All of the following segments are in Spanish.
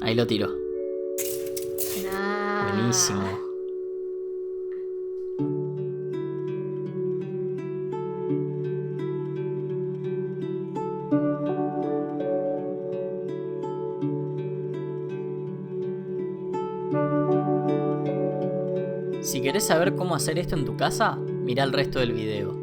Ahí lo tiro. Nah. Buenísimo. Si querés saber cómo hacer esto en tu casa, mirá el resto del video.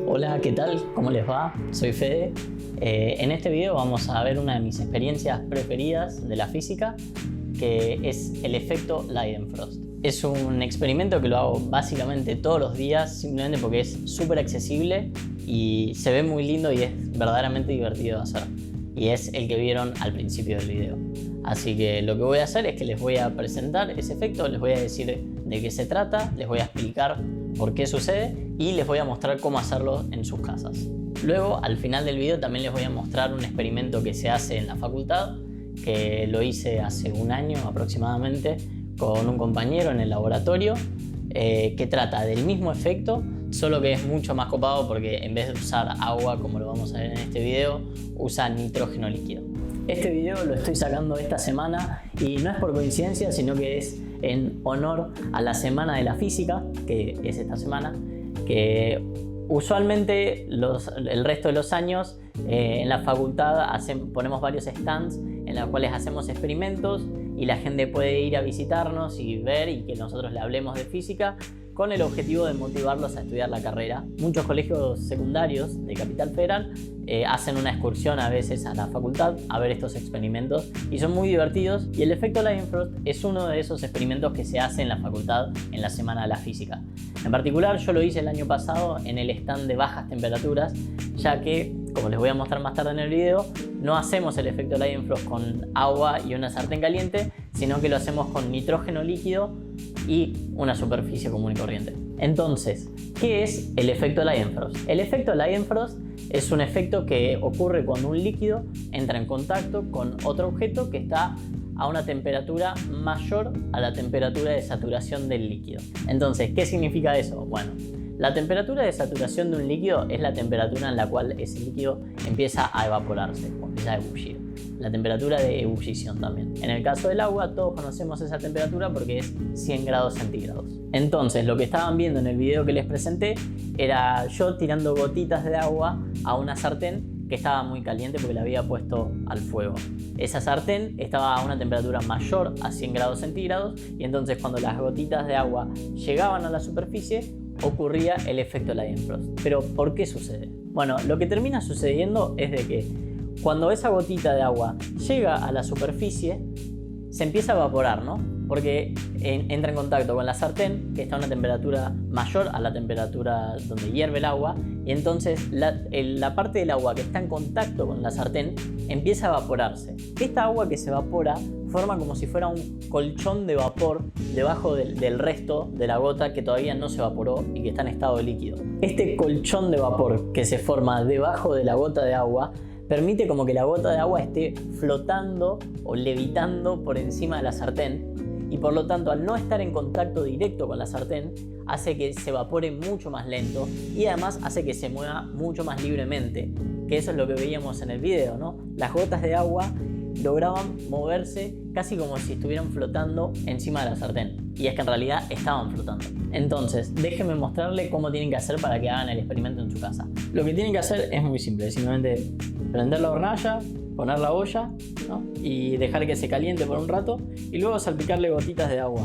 Hola, ¿qué tal? ¿Cómo les va? Soy Fede. En este video vamos a ver una de mis experiencias preferidas de la física, que es el efecto Leidenfrost. Es un experimento que lo hago básicamente todos los días, simplemente porque es súper accesible y se ve muy lindo y es verdaderamente divertido de hacer. Y es el que vieron al principio del video. Así que lo que voy a hacer es que les voy a presentar ese efecto, les voy a decir de qué se trata, les voy a explicar por qué sucede y les voy a mostrar cómo hacerlo en sus casas. Luego, al final del video, también les voy a mostrar un experimento que se hace en la facultad, que lo hice hace un año aproximadamente con un compañero en el laboratorio, que trata del mismo efecto, solo que es mucho más copado porque en vez de usar agua, como lo vamos a ver en este video, usa nitrógeno líquido. Este video lo estoy sacando esta semana y no es por coincidencia, sino que es en honor a la Semana de la Física, que es esta semana, que usualmente el resto de los años en la facultad ponemos varios stands en los cuales hacemos experimentos y la gente puede ir a visitarnos y ver y que nosotros le hablemos de física con el objetivo de motivarlos a estudiar la carrera. Muchos colegios secundarios de Capital Federal hacen una excursión a veces a la facultad a ver estos experimentos y son muy divertidos, y el efecto Leidenfrost es uno de esos experimentos que se hace en la facultad en la Semana de la Física. En particular yo lo hice el año pasado en el stand de bajas temperaturas, ya que, como les voy a mostrar más tarde en el video, no hacemos el efecto Leidenfrost con agua y una sartén caliente, sino que lo hacemos con nitrógeno líquido y una superficie común y corriente. Entonces, ¿qué es el efecto Leidenfrost? El efecto Leidenfrost es un efecto que ocurre cuando un líquido entra en contacto con otro objeto que está a una temperatura mayor a la temperatura de saturación del líquido. Entonces, ¿qué significa eso? Bueno, la temperatura de saturación de un líquido es la temperatura en la cual ese líquido empieza a evaporarse o empieza a ebullir. La temperatura de ebullición también. En el caso del agua, todos conocemos esa temperatura porque es 100 grados centígrados. Entonces, lo que estaban viendo en el video que les presenté era yo tirando gotitas de agua a una sartén que estaba muy caliente porque la había puesto al fuego. Esa sartén estaba a una temperatura mayor a 100 grados centígrados y entonces cuando las gotitas de agua llegaban a la superficie ocurría el efecto Leidenfrost. Pero ¿por qué sucede? Bueno, lo que termina sucediendo es de que cuando esa gotita de agua llega a la superficie se empieza a evaporar, ¿no? Porque entra en contacto con la sartén, que está a una temperatura mayor a la temperatura donde hierve el agua, y entonces la parte del agua que está en contacto con la sartén empieza a evaporarse. Esta agua que se evapora forma como si fuera un colchón de vapor debajo del resto de la gota que todavía no se evaporó y que está en estado líquido. Este colchón de vapor que se forma debajo de la gota de agua permite como que la gota de agua esté flotando o levitando por encima de la sartén, y por lo tanto, al no estar en contacto directo con la sartén, hace que se evapore mucho más lento y además hace que se mueva mucho más libremente, que eso es lo que veíamos en el video, ¿no? Las gotas de agua lograban moverse casi como si estuvieran flotando encima de la sartén, y es que en realidad estaban flotando. Entonces, déjenme mostrarles cómo tienen que hacer para que hagan el experimento en su casa. Lo que tienen que hacer es muy simple, simplemente prender la hornalla, poner la olla, ¿no? Y dejar que se caliente por un rato y luego salpicarle gotitas de agua.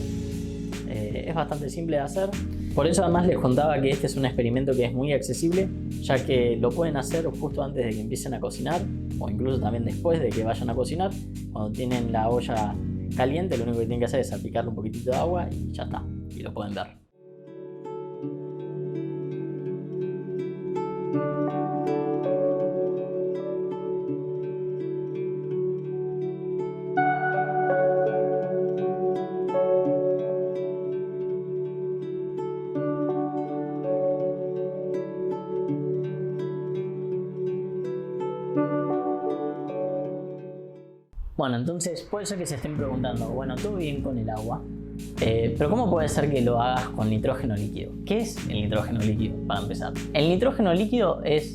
Es bastante simple de hacer. Por eso además les contaba que este es un experimento que es muy accesible, ya que lo pueden hacer justo antes de que empiecen a cocinar o incluso también después de que vayan a cocinar. Cuando tienen la olla caliente, lo único que tienen que hacer es salpicarle un poquitito de agua y ya está, y lo pueden ver. Bueno, entonces puede ser que se estén preguntando, bueno, todo bien con el agua, pero ¿cómo puede ser que lo hagas con nitrógeno líquido? ¿Qué es el nitrógeno líquido, para empezar? El nitrógeno líquido es,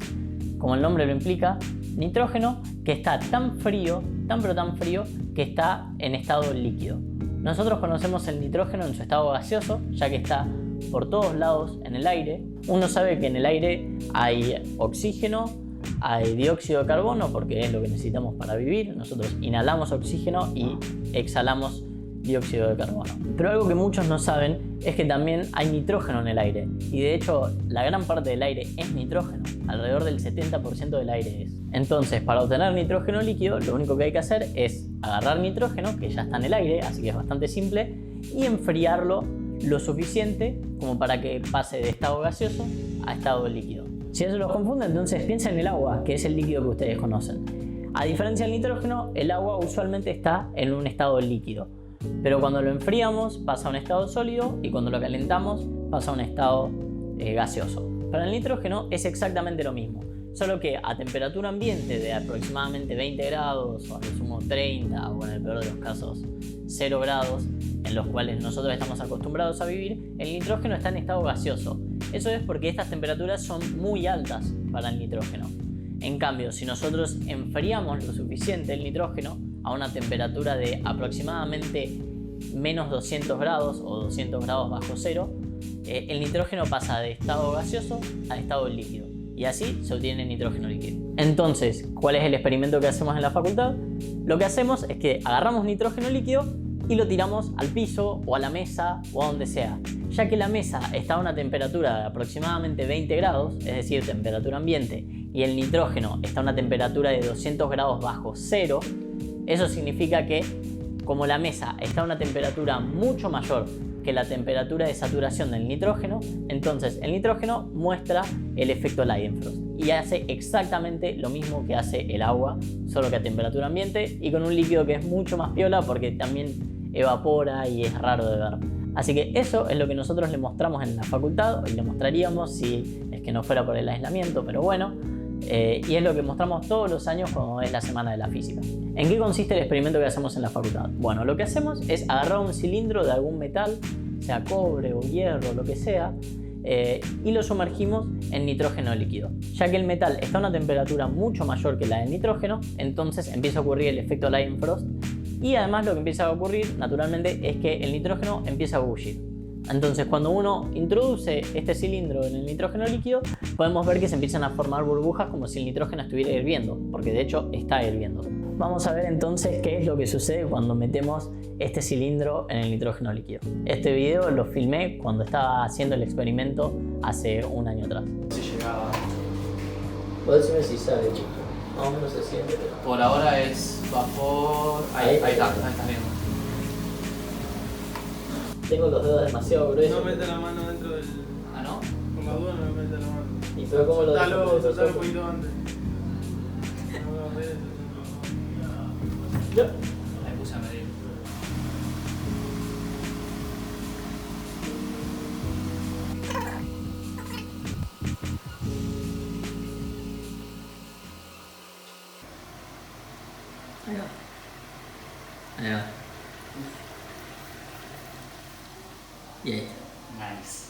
como el nombre lo implica, nitrógeno que está tan frío, pero tan frío, que está en estado líquido. Nosotros conocemos el nitrógeno en su estado gaseoso, ya que está por todos lados en el aire. Uno sabe que en el aire hay oxígeno, hay dióxido de carbono, porque es lo que necesitamos para vivir. Nosotros inhalamos oxígeno y exhalamos dióxido de carbono. Pero algo que muchos no saben es que también hay nitrógeno en el aire. Y de hecho, la gran parte del aire es nitrógeno. Alrededor del 70% del aire es. Entonces, para obtener nitrógeno líquido, lo único que hay que hacer es agarrar nitrógeno, que ya está en el aire, así que es bastante simple, y enfriarlo lo suficiente como para que pase de estado gaseoso a estado líquido. Si eso los confunde, entonces piensa en el agua, que es el líquido que ustedes conocen. A diferencia del nitrógeno, el agua usualmente está en un estado líquido, pero cuando lo enfriamos pasa a un estado sólido y cuando lo calentamos pasa a un estado gaseoso. Para el nitrógeno es exactamente lo mismo, solo que a temperatura ambiente de aproximadamente 20 grados o a lo sumo 30 o en el peor de los casos 0 grados, en los cuales nosotros estamos acostumbrados a vivir, el nitrógeno está en estado gaseoso. Eso es porque estas temperaturas son muy altas para el nitrógeno. En cambio, si nosotros enfriamos lo suficiente el nitrógeno a una temperatura de aproximadamente menos 200 grados o 200 grados bajo cero, el nitrógeno pasa de estado gaseoso a estado líquido. Y así se obtiene nitrógeno líquido. Entonces, ¿cuál es el experimento que hacemos en la facultad? Lo que hacemos es que agarramos nitrógeno líquido y lo tiramos al piso o a la mesa o a donde sea. Ya que la mesa está a una temperatura de aproximadamente 20 grados, es decir, temperatura ambiente, y el nitrógeno está a una temperatura de 200 grados bajo cero, eso significa que como la mesa está a una temperatura mucho mayor que la temperatura de saturación del nitrógeno, entonces el nitrógeno muestra el efecto Leidenfrost y hace exactamente lo mismo que hace el agua, solo que a temperatura ambiente y con un líquido que es mucho más piola porque también evapora y es raro de ver. Así que eso es lo que nosotros le mostramos en la facultad, y le mostraríamos si es que no fuera por el aislamiento, pero bueno, y es lo que mostramos todos los años cuando es la semana de la física. ¿En qué consiste el experimento que hacemos en la facultad? Bueno, lo que hacemos es agarrar un cilindro de algún metal, sea cobre o hierro, lo que sea, y lo sumergimos en nitrógeno líquido. Ya que el metal está a una temperatura mucho mayor que la del nitrógeno, entonces empieza a ocurrir el efecto Leidenfrost, y además lo que empieza a ocurrir naturalmente es que el nitrógeno empieza a bullir. Entonces, cuando uno introduce este cilindro en el nitrógeno líquido, podemos ver que se empiezan a formar burbujas como si el nitrógeno estuviera hirviendo, porque de hecho está hirviendo. Vamos a ver entonces qué es lo que sucede cuando metemos este cilindro en el nitrógeno líquido. Este video lo filmé cuando estaba haciendo el experimento hace un año atrás. Si llegaba. Puedes decirme si sale, chico. Más o menos se siente, pero... Por ahora es vapor. Ahí está viendo. Tengo los dedos demasiado gruesos. No mete la mano dentro del... Ah, ¿no? Por la duda no me mete la mano. ¿Y pero cómo lo dejo? Soltalo un poquito antes. Yo. Me puse a medir. Ahí va. Ahí va. Y ahí está. Nice.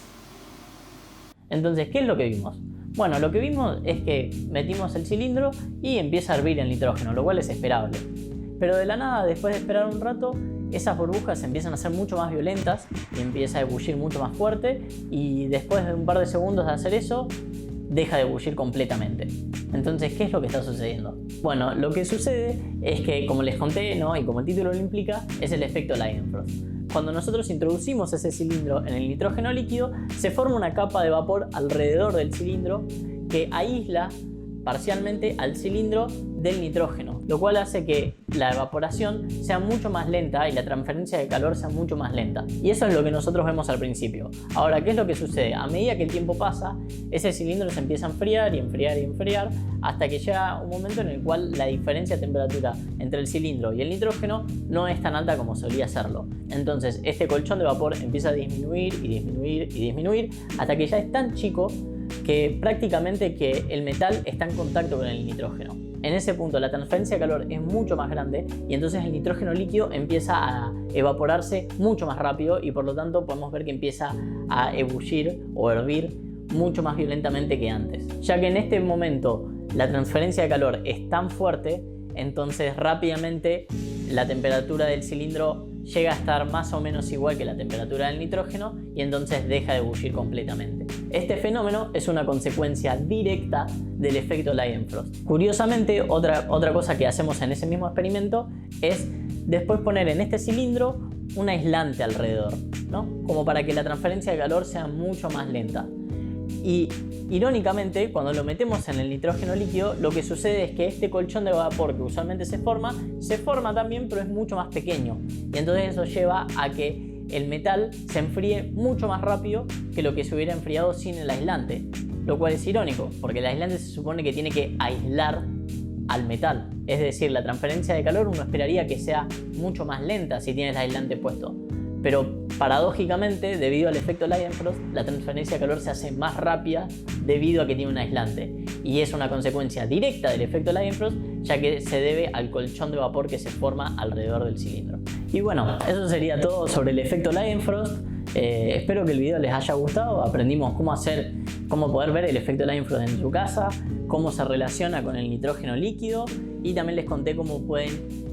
Entonces, ¿qué es lo que vimos? Bueno, lo que vimos es que metimos el cilindro y empieza a hervir el nitrógeno, lo cual es esperable. Pero de la nada, después de esperar un rato, esas burbujas empiezan a ser mucho más violentas y empieza a ebullir mucho más fuerte, y después de un par de segundos de hacer eso, deja de ebullir completamente. Entonces, ¿qué es lo que está sucediendo? Bueno, lo que sucede es que, como les conté, ¿no? Y como el título lo implica, es el efecto Leidenfrost. Cuando nosotros introducimos ese cilindro en el nitrógeno líquido, se forma una capa de vapor alrededor del cilindro que aísla parcialmente al cilindro del nitrógeno, lo cual hace que la evaporación sea mucho más lenta y la transferencia de calor sea mucho más lenta. Y eso es lo que nosotros vemos al principio. Ahora, ¿qué es lo que sucede? A medida que el tiempo pasa, ese cilindro se empieza a enfriar y enfriar y enfriar hasta que llega un momento en el cual la diferencia de temperatura entre el cilindro y el nitrógeno no es tan alta como solía serlo. Entonces, este colchón de vapor empieza a disminuir y disminuir y disminuir hasta que ya es tan chico que prácticamente que el metal está en contacto con el nitrógeno. en ese punto la transferencia de calor es mucho más grande y entonces el nitrógeno líquido empieza a evaporarse mucho más rápido y por lo tanto podemos ver que empieza a ebullir o hervir mucho más violentamente que antes. Ya que en este momento la transferencia de calor es tan fuerte, entonces rápidamente la temperatura del cilindro llega a estar más o menos igual que la temperatura del nitrógeno y entonces deja de ebullir completamente. Este fenómeno es una consecuencia directa del efecto Leidenfrost. Curiosamente, otra cosa que hacemos en ese mismo experimento es después poner en este cilindro un aislante alrededor, ¿no? Como para que la transferencia de calor sea mucho más lenta. Y irónicamente, cuando lo metemos en el nitrógeno líquido, lo que sucede es que este colchón de vapor que usualmente se forma también, pero es mucho más pequeño. Y entonces eso lleva a que el metal se enfríe mucho más rápido que lo que se hubiera enfriado sin el aislante. Lo cual es irónico, porque el aislante se supone que tiene que aislar al metal. Es decir, la transferencia de calor uno esperaría que sea mucho más lenta si tiene el aislante puesto. Pero paradójicamente, debido al efecto Leidenfrost, la transferencia de calor se hace más rápida debido a que tiene un aislante. Y es una consecuencia directa del efecto Leidenfrost, ya que se debe al colchón de vapor que se forma alrededor del cilindro. Y bueno, eso sería todo sobre el efecto Leidenfrost. Espero que el video les haya gustado. Aprendimos cómo poder ver el efecto Leidenfrost en su casa, cómo se relaciona con el nitrógeno líquido y también les conté cómo pueden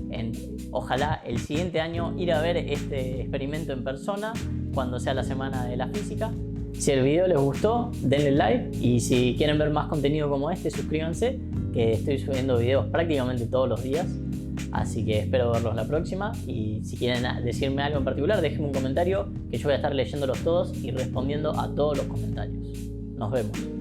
ojalá el siguiente año ir a ver este experimento en persona cuando sea la semana de la física. Si el video les gustó, denle like y si quieren ver más contenido como este, suscríbanse, que estoy subiendo videos prácticamente todos los días, así que espero verlos la próxima. Y si quieren decirme algo en particular, déjenme un comentario que yo voy a estar leyéndolos todos y respondiendo a todos los comentarios. Nos vemos.